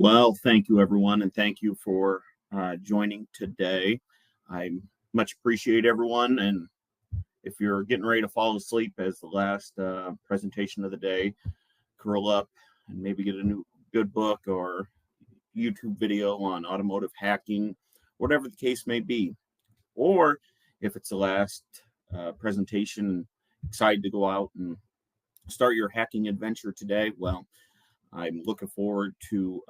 Well, thank you, everyone, and thank you for joining today. I much appreciate everyone. And if you're getting ready to fall asleep as the last presentation of the day, curl up and maybe get a new good book or YouTube video on automotive hacking, whatever the case may be. Or if it's the last presentation, excited to go out and start your hacking adventure today, well, I'm looking forward to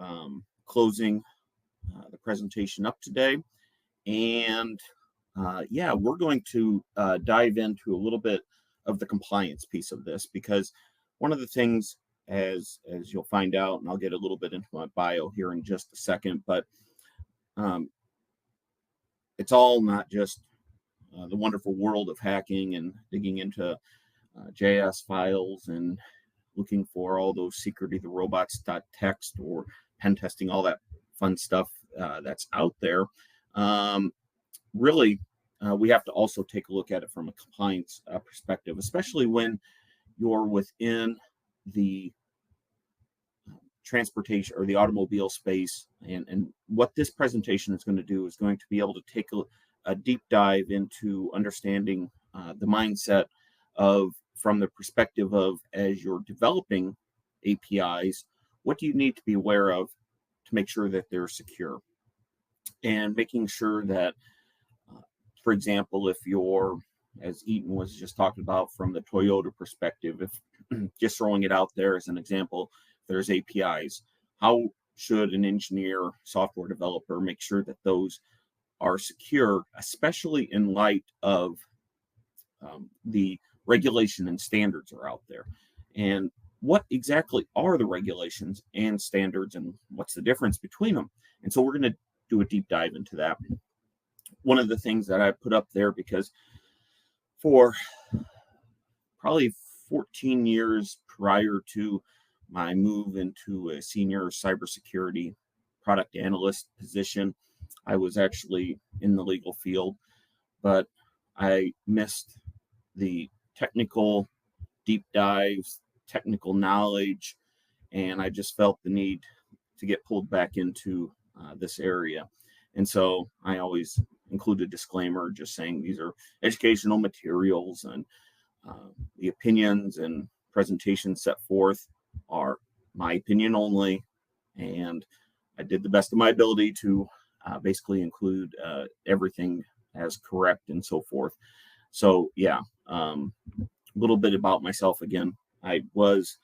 closing the presentation up today. And we're going to dive into a little bit of the compliance piece of this, because one of the things, as you'll find out, and I'll get a little bit into my bio here in just a second, but it's all not just the wonderful world of hacking and digging into JS files and looking for all those secret either robots.txt or pen testing, all that fun stuff that's out there. We have to also take a look at it from a compliance perspective, especially when you're within the transportation or the automobile space. And what this presentation is going to do is going to be able to take a deep dive into understanding the mindset of, from the perspective of, as you're developing APIs, what do you need to be aware of to make sure that they're secure, and making sure that, for example, if you're, as Eaton was just talking about from the Toyota perspective, if just throwing it out there as an example, there's APIs, how should an engineer, software developer make sure that those are secure, especially in light of the regulation and standards are out there? And what exactly are the regulations and standards, and what's the difference between them? And so we're going to do a deep dive into that. One of the things that I put up there, because for probably 14 years prior to my move into a senior cybersecurity product analyst position, I was actually in the legal field, but I missed the technical deep dives, technical knowledge, and I just felt the need to get pulled back into this area. And so I always include a disclaimer just saying these are educational materials, and the opinions and presentations set forth are my opinion only, and I did the best of my ability to basically include everything as correct and so forth. So a little bit about myself again. I was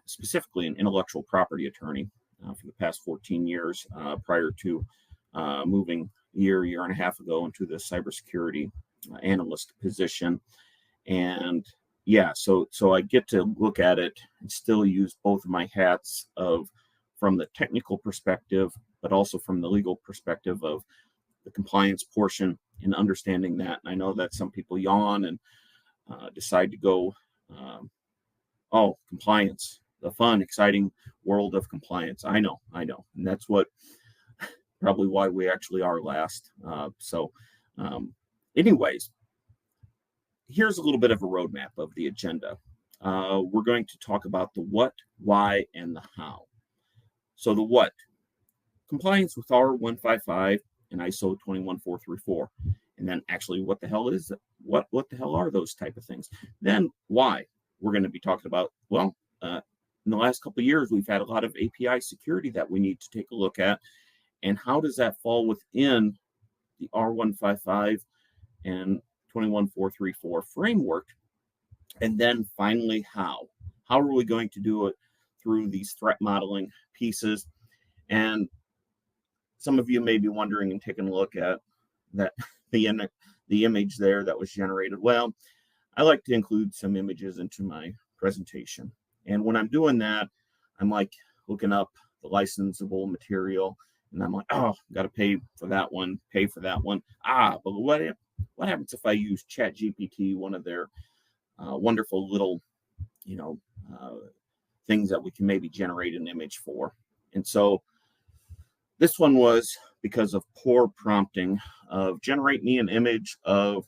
specifically an intellectual property attorney for the past 14 years prior to moving year and a half ago into the cybersecurity analyst position. And so I get to look at it and still use both of my hats of, from the technical perspective, but also from the legal perspective of the compliance portion and understanding that. And I know that some people yawn and decide to go, compliance, the fun, exciting world of compliance. I know. And that's what probably why we actually are last. Anyways, here's a little bit of a roadmap of the agenda. We're going to talk about the what, why, and the how. So the what, compliance with R155 and ISO 21434. And then actually, what the hell is it? What the hell are those type of things? Then why? We're going to be talking about, in the last couple of years, we've had a lot of API security that we need to take a look at. And how does that fall within the R155 and 21434 framework? And then finally, how? How are we going to do it through these threat modeling pieces? And some of you may be wondering and taking a look at that the image there that was generated. Well, I like to include some images into my presentation. And when I'm doing that, I'm like looking up the licensable material, and I'm like, got to pay for that one. But what happens if I use ChatGPT, one of their wonderful little, things that we can maybe generate an image for? And so this one was because of poor prompting of generate me an image of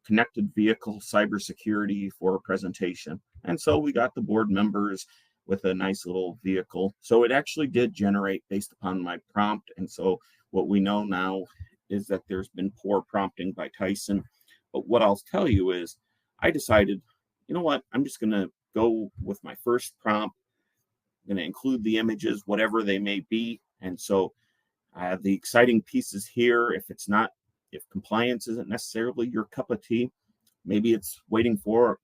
connected vehicle cybersecurity for a presentation. And so we got the board members with a nice little vehicle. So it actually did generate based upon my prompt. And so what we know now is that there's been poor prompting by Tyson. But what I'll tell you is I decided, you know what, I'm just going to go with my first prompt. I'm going to include the images, whatever they may be. And so I have the exciting pieces here. If compliance isn't necessarily your cup of tea, maybe it's waiting for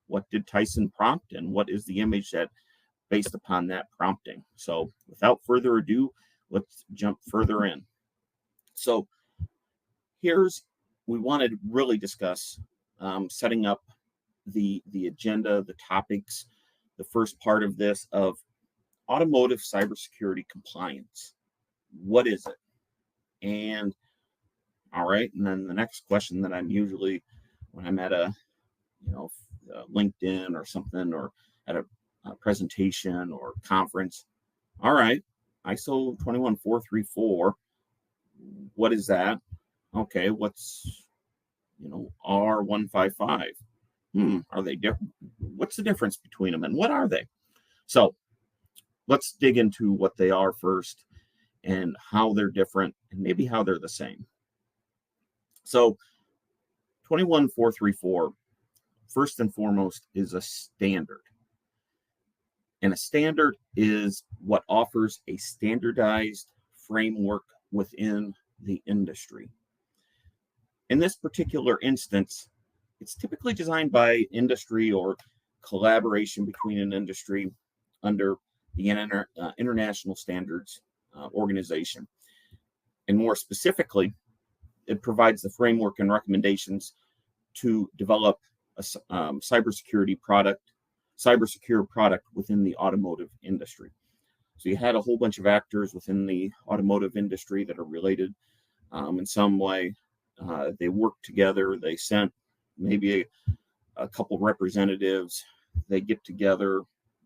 what did Tyson prompt and what is the image that based upon that prompting. So without further ado, let's jump further in. So we want to really discuss setting up the agenda, the topics, the first part of this of automotive cybersecurity compliance. What is it? And all right, and then the next question that I'm usually when I'm at a LinkedIn or something, or at a presentation or conference. All right, ISO 21434. What is that? Okay, what's R155? Are they different? What's the difference between them, and what are they? So let's dig into what they are first, and how they're different, and maybe how they're the same. So 21434, first and foremost, is a standard. And a standard is what offers a standardized framework within the industry. In this particular instance, it's typically designed by industry or collaboration between an industry under the International Standards Organization. And more specifically, it provides the framework and recommendations to develop a cybersecure product within the automotive industry. So you had a whole bunch of actors within the automotive industry that are related in some way. They worked together. They sent maybe a couple representatives. They get together.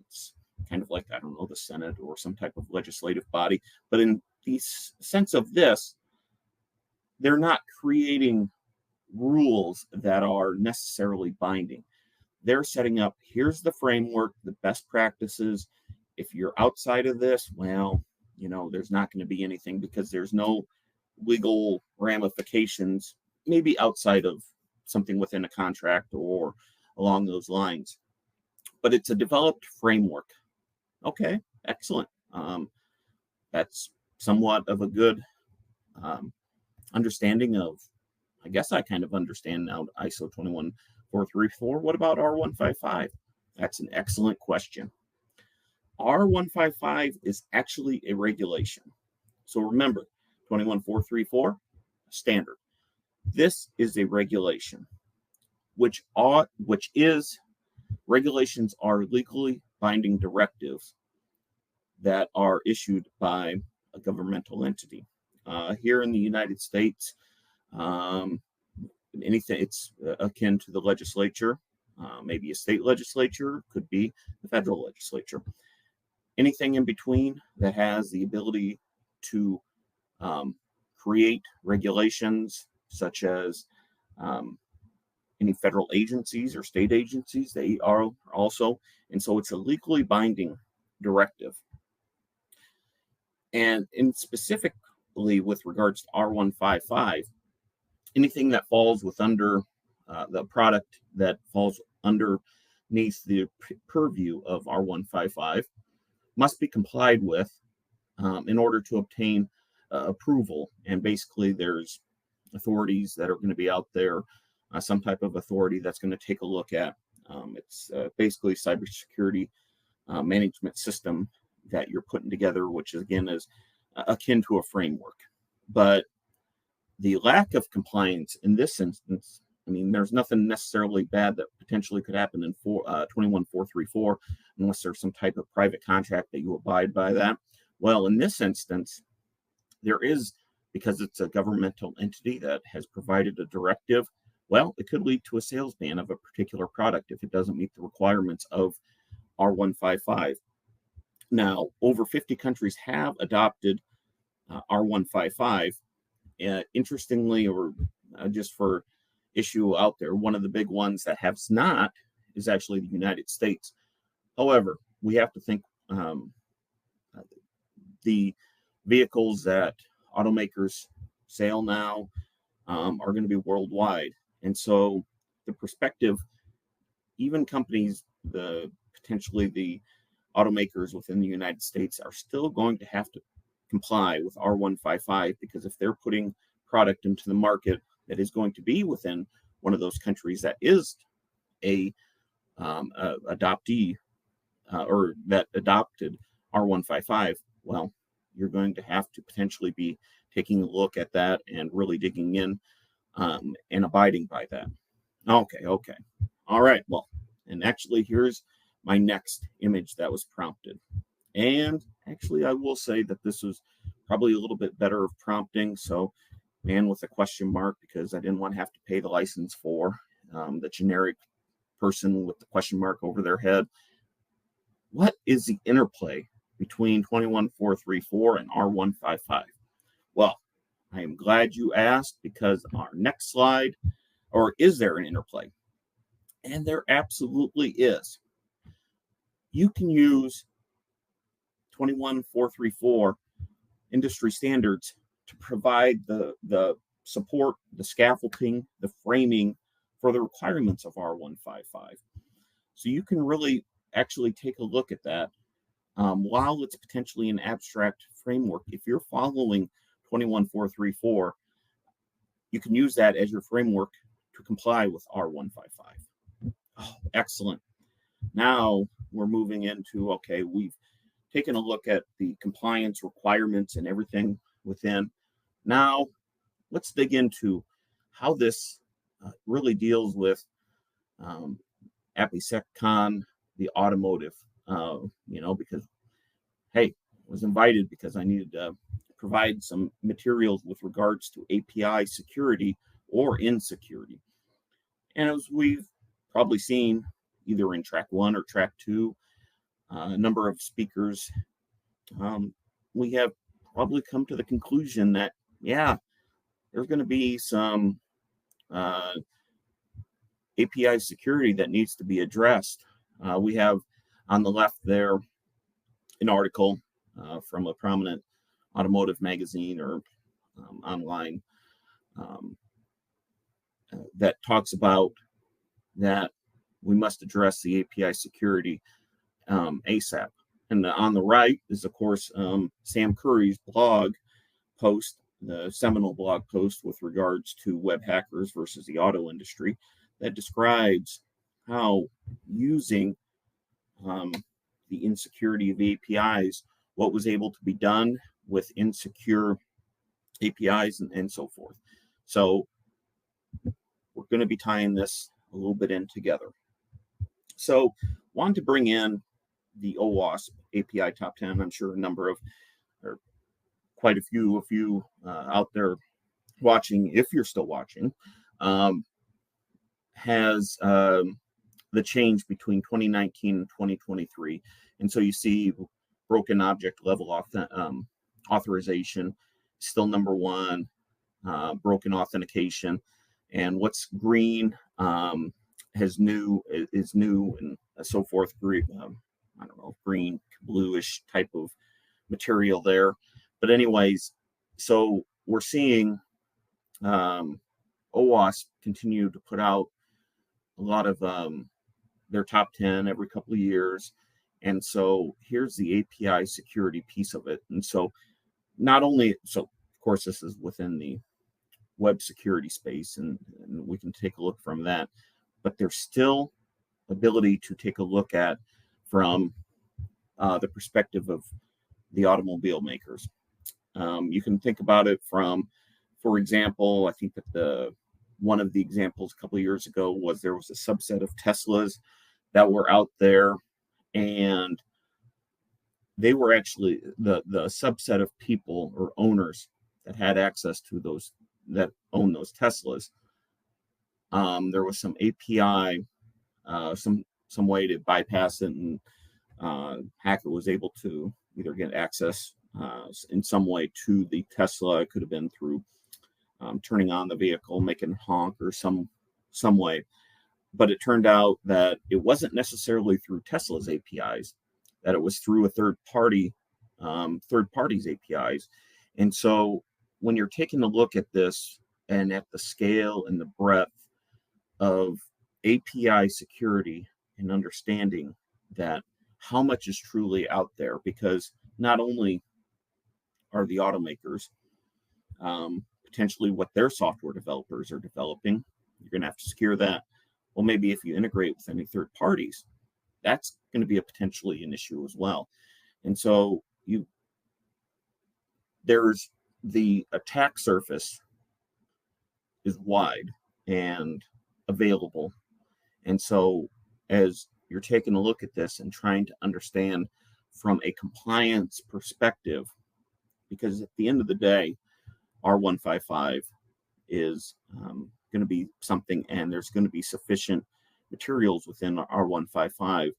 It's kind of like, I don't know, the Senate or some type of legislative body. But in the sense of this, they're not creating rules that are necessarily binding. They're setting up, here's the framework, the best practices. If you're outside of this, well, there's not going to be anything because there's no legal ramifications, maybe outside of something within a contract or along those lines. But it's a developed framework. Okay, excellent. That's somewhat of a good understanding of, I guess I kind of understand now ISO 21434. What about R155? That's an excellent question. R155 is actually a regulation. So remember, 21434, standard. This is a regulation, which is regulations are legally binding directives that are issued by a governmental entity. Here in the United States, anything it's akin to the legislature, maybe a state legislature, could be the federal legislature. Anything in between that has the ability to create regulations, such as any federal agencies or state agencies, they are also, and so it's a legally binding directive. And in specifically with regards to R155, anything that falls under the product that falls underneath the purview of R155 must be complied with in order to obtain approval. And basically, there's authorities that are going to be out there, some type of authority that's going to take a look at. It's basically cybersecurity management system that you're putting together, which again is akin to a framework. But the lack of compliance in this instance, I mean, there's nothing necessarily bad that potentially could happen in 21434 unless there's some type of private contract that you abide by that. Well, in this instance, there is, because it's a governmental entity that has provided a directive. Well, it could lead to a sales ban of a particular product if it doesn't meet the requirements of R155. Now, over 50 countries have adopted R155. Interestingly, or just for issue out there, one of the big ones that has not is actually the United States. However, we have to think the vehicles that automakers sell now are going to be worldwide. And so the perspective, even companies, potentially the automakers within the United States are still going to have to comply with R155, because if they're putting product into the market that is going to be within one of those countries that is a adoptee or that adopted R155, well, you're going to have to potentially be taking a look at that and really digging in and abiding by that. Okay. All right. Well, and actually, here's my next image that was prompted. And actually, I will say that this was probably a little bit better of prompting. So, man with a question mark, because I didn't want to have to pay the license for the generic person with the question mark over their head. What is the interplay between 21434 and R155? Well, I am glad you asked, because our next slide, or is there an interplay? And there absolutely is. You can use 21434 industry standards to provide the support, the scaffolding, the framing for the requirements of R155. So you can really actually take a look at that. While it's potentially an abstract framework, if you're following 21434, you can use that as your framework to comply with R155. Oh, excellent. Now we're moving into, okay, we've taken a look at the compliance requirements and everything within. Now let's dig into how this really deals with APIsec, the automotive, because, hey, I was invited because I needed to provide some materials with regards to API security or insecurity. And as we've probably seen either in track 1 or track 2, a number of speakers, we have probably come to the conclusion that, yeah, there's going to be some API security that needs to be addressed. We have on the left there an article from a prominent automotive magazine or online that talks about that we must address the API security ASAP. And on the right is, of course, Sam Curry's blog post, the seminal blog post with regards to web hackers versus the auto industry, that describes how using the insecurity of APIs, what was able to be done with insecure APIs and so forth. So we're going to be tying this a little bit in together. So wanted to bring in the OWASP API Top 10. I'm sure a number of, or quite a few of you out there watching, if you're still watching, has the change between 2019 and 2023. And so you see broken object level authorization, still number 1, broken authentication. And what's green is new and so forth. I don't know, green, bluish type of material there. But anyways, so we're seeing OWASP continue to put out a lot of their top 10 every couple of years. And so here's the API security piece of it. And so not only, so of course, this is within the web security space, and we can take a look from that, but there's still ability to take a look at from the perspective of the automobile makers. You can think about it from, for example, I think that one of the examples a couple of years ago was there was a subset of Teslas that were out there, and they were actually the subset of people or owners that had access to those, that own those Teslas. There was some API, some way to bypass it, and hacker was able to either get access in some way to the Tesla. It could have been through turning on the vehicle, making honk, or some way. But it turned out that it wasn't necessarily through Tesla's APIs. that it was through a third party's APIs. And so when you're taking a look at this and at the scale and the breadth of API security and understanding that how much is truly out there, because not only are the automakers potentially what their software developers are developing, you're going to have to secure that. Well, maybe if you integrate with any third parties, that's going to be a potentially an issue as well. And so there's the attack surface is wide and available. And so as you're taking a look at this and trying to understand from a compliance perspective, because at the end of the day, R155 is going to be something, and there's going to be sufficient materials within R155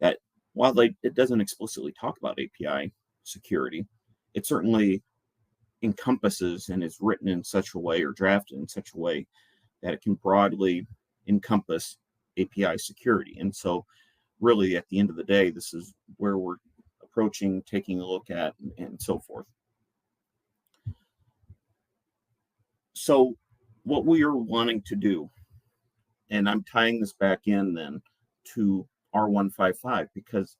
that while it doesn't explicitly talk about API security, it certainly encompasses and is written in such a way or drafted in such a way that it can broadly encompass API security. And so really at the end of the day, this is where we're approaching, taking a look at, and so forth. So what we are wanting to do, and I'm tying this back in then to R155 because,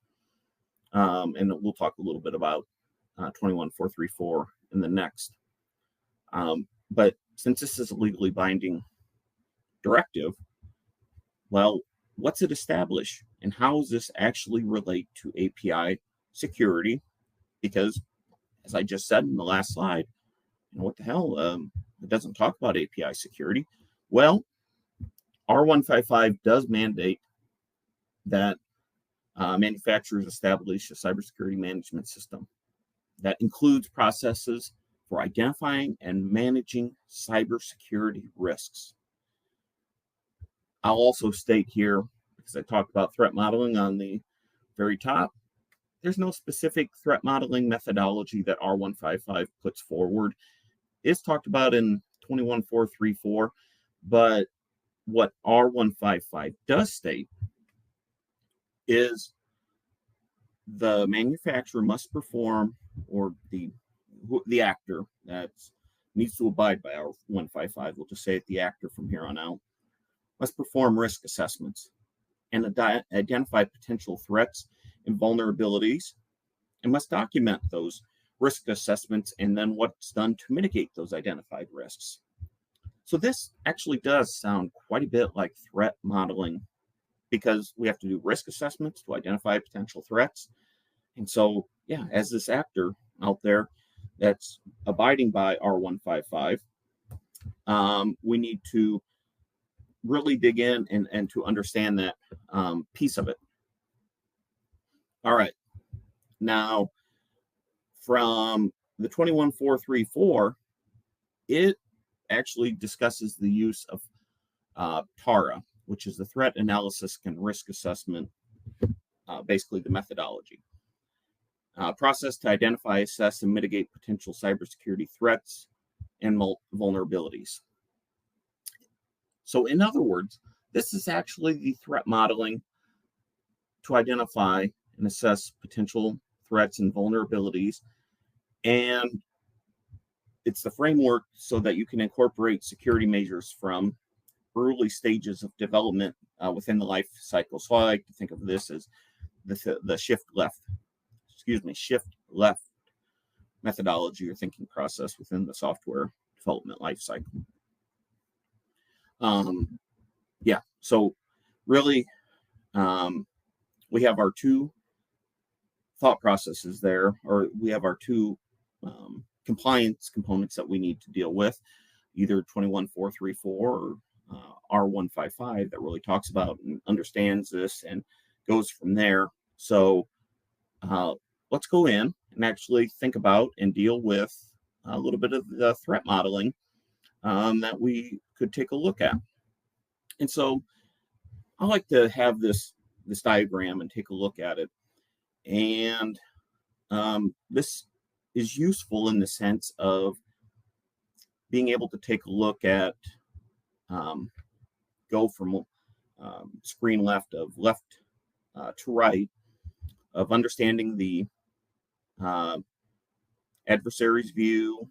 and we'll talk a little bit about 21434 in the next. But since this is a legally binding directive, well, what's it establish? And how does this actually relate to API security? Because as I just said in the last slide, what the hell? It doesn't talk about API security. Well, R155 does mandate that manufacturers establish a cybersecurity management system that includes processes for identifying and managing cybersecurity risks. I'll also state here, because I talked about threat modeling on the very top, there's no specific threat modeling methodology that R155 puts forward. It's talked about in 21434, but what R155 does state is the manufacturer must perform, or the actor that needs to abide by R155, we'll just say it, the actor from here on out, must perform risk assessments and identify potential threats and vulnerabilities, and must document those risk assessments and then what's done to mitigate those identified risks. So this actually does sound quite a bit like threat modeling, because we have to do risk assessments to identify potential threats. And so, yeah, as this actor out there that's abiding by R155, we need to really dig in and to understand that piece of it. All right. Now, from the 21434, it actually discusses the use of TARA, which is the threat analysis and risk assessment, basically the methodology. Process to identify, assess, and mitigate potential cybersecurity threats and vulnerabilities. So in other words, this is actually the threat modeling to identify and assess potential threats and vulnerabilities. And it's the framework so that you can incorporate security measures from early stages of development within the life cycle. So I like to think of this as the shift left methodology or thinking process within the software development life cycle. So really, we have our two thought processes there, or we have our two compliance components that we need to deal with, either 21434 or R155 that really talks about and understands this and goes from there. So let's go in and actually think about and deal with a little bit of the threat modeling that we could take a look at. And so I like to have this diagram and take a look at it. And this is useful in the sense of being able to take a look at, go from screen left to right of understanding the adversary's view,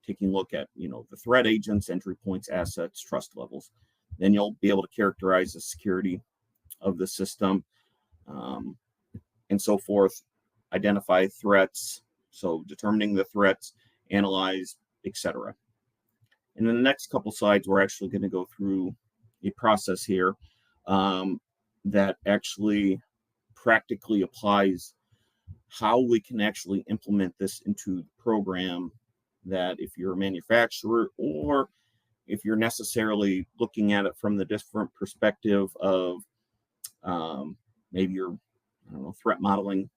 taking a look at, the threat agents, entry points, assets, trust levels. Then you'll be able to characterize the security of the system, and so forth, identify threats, so determining the threats, analyze, etc. And in the next couple slides, we're actually going to go through a process here that actually practically applies how we can actually implement this into the program, that if you're a manufacturer or if you're necessarily looking at it from the different perspective of maybe you're, threat modeling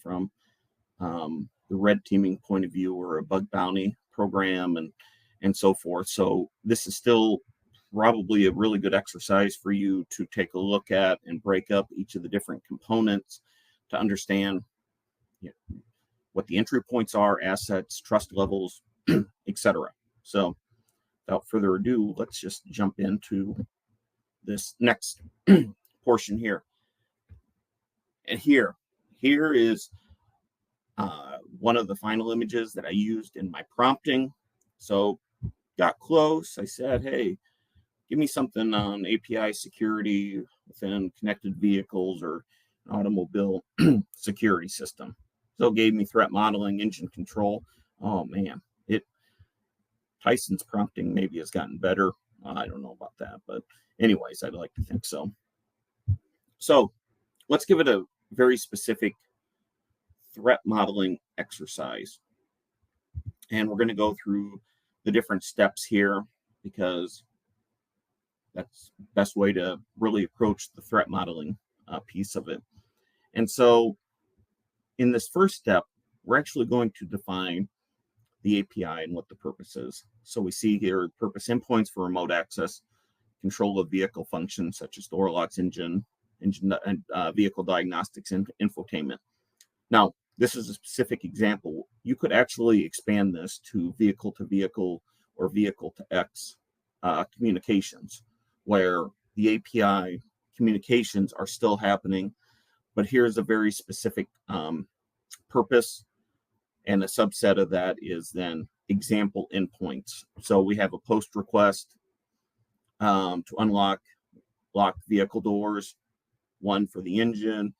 from the red teaming point of view, or a bug bounty program, and so forth. So this is still probably a really good exercise for you to take a look at and break up each of the different components to understand what the entry points are, assets, trust levels, etc. So without further ado, let's just jump into this next portion here. And here is one of the final images that I used in my prompting. So got close. I said, hey, give me something on API security within connected vehicles or an automobile security system. So it gave me threat modeling, engine control. Oh man, Tyson's prompting maybe has gotten better. I don't know about that, but anyways, I'd like to think so. So let's give it a very specific threat modeling exercise. And we're going to go through the different steps here, because that's the best way to really approach the threat modeling piece of it. And so in this first step, we're actually going to define the API and what the purpose is. So we see here purpose endpoints for remote access, control of vehicle functions such as door locks, engine and vehicle diagnostics, and infotainment. Now, this is a specific example. You could actually expand this to vehicle or vehicle to X communications, where the API communications are still happening, but here's a very specific purpose, and a subset of that is then example endpoints. So we have a post request to unlock lock vehicle doors, one for the engine,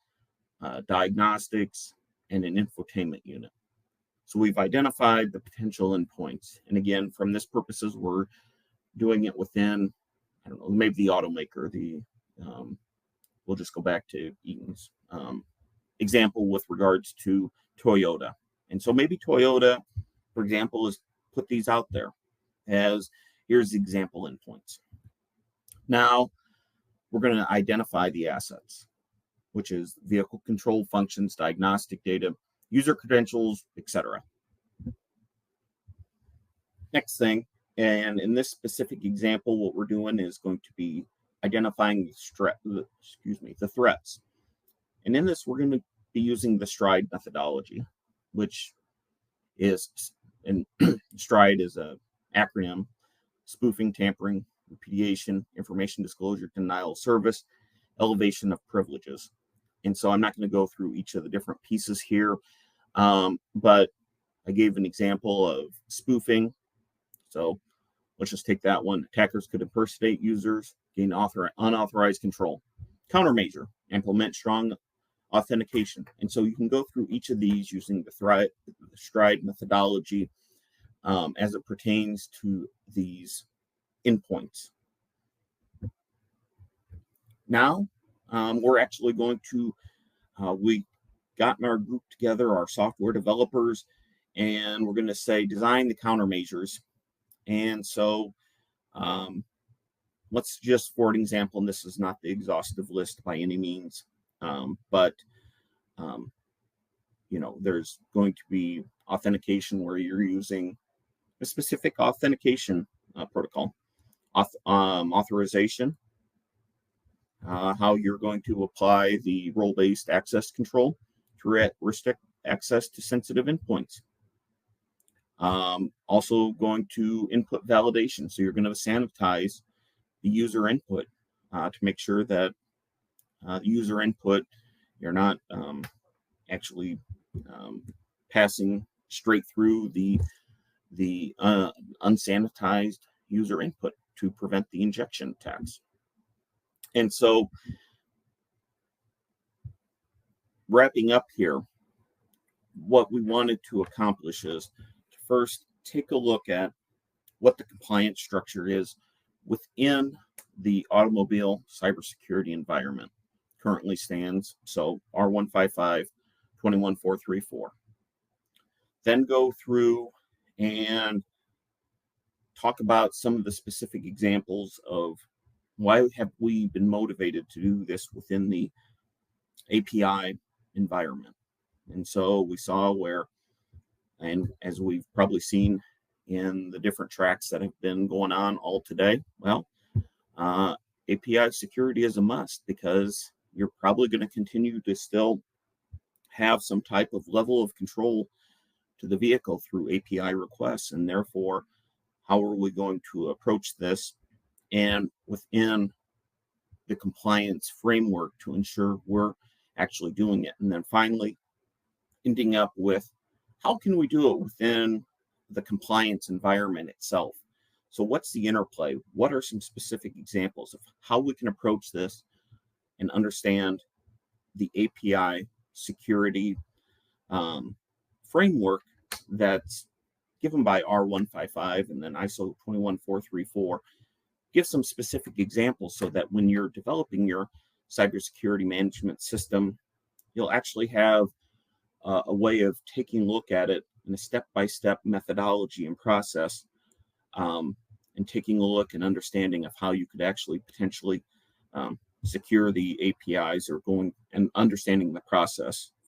diagnostics, and an infotainment unit. So we've identified the potential endpoints. And again, from this purposes, we're doing it within, maybe the automaker. We'll just go back to Eaton's example with regards to Toyota. And so maybe Toyota, for example, has put these out there as here's the example endpoints. Now we're going to identify the assets, which is vehicle control functions, diagnostic data, user credentials, etc. Next thing, and in this specific example, what we're doing is going to be identifying the threats. And in this, we're going to be using the STRIDE methodology, which is, and STRIDE is an acronym: spoofing, tampering, repudiation, information disclosure, denial of service, elevation of privileges. And so I'm not going to go through each of the different pieces here, but I gave an example of spoofing. So let's just take that one. Attackers could impersonate users, gain unauthorized control. Countermeasure, implement strong authentication. And so you can go through each of these using the STRIDE methodology as it pertains to these endpoints. Now, we're actually going to, we gotten our group together, our software developers, and we're going to say design the countermeasures. And so let's just, for an example, and this is not the exhaustive list by any means, but there's going to be authentication where you're using a specific authentication protocol, authorization, how you're going to apply the role-based access control to restrict access to sensitive endpoints. Also going to input validation. So you're going to sanitize the user input to make sure that user input, you're not actually passing straight through the unsanitized user input to prevent the injection attacks. And so, wrapping up here, what we wanted to accomplish is to first take a look at what the compliance structure is within the automobile cybersecurity environment currently stands. So R155, 21434. Then go through and talk about some of the specific examples of why have we been motivated to do this within the API environment. And so we saw where, and as we've probably seen in the different tracks that have been going on all today, well, API security is a must because you're probably going to continue to still have some type of level of control to the vehicle through API requests. And therefore, how are we going to approach this and within the compliance framework to ensure we're actually doing it? And then finally, ending up with how can we do it within the compliance environment itself? So what's the interplay? What are some specific examples of how we can approach this and understand the API security framework that's given by R155 and then ISO 21434? Give some specific examples so that when you're developing your cybersecurity management system, you'll actually have a way of taking a look at it in a step-by-step methodology and process, and taking a look and understanding of how you could actually potentially secure the APIs or going and understanding the process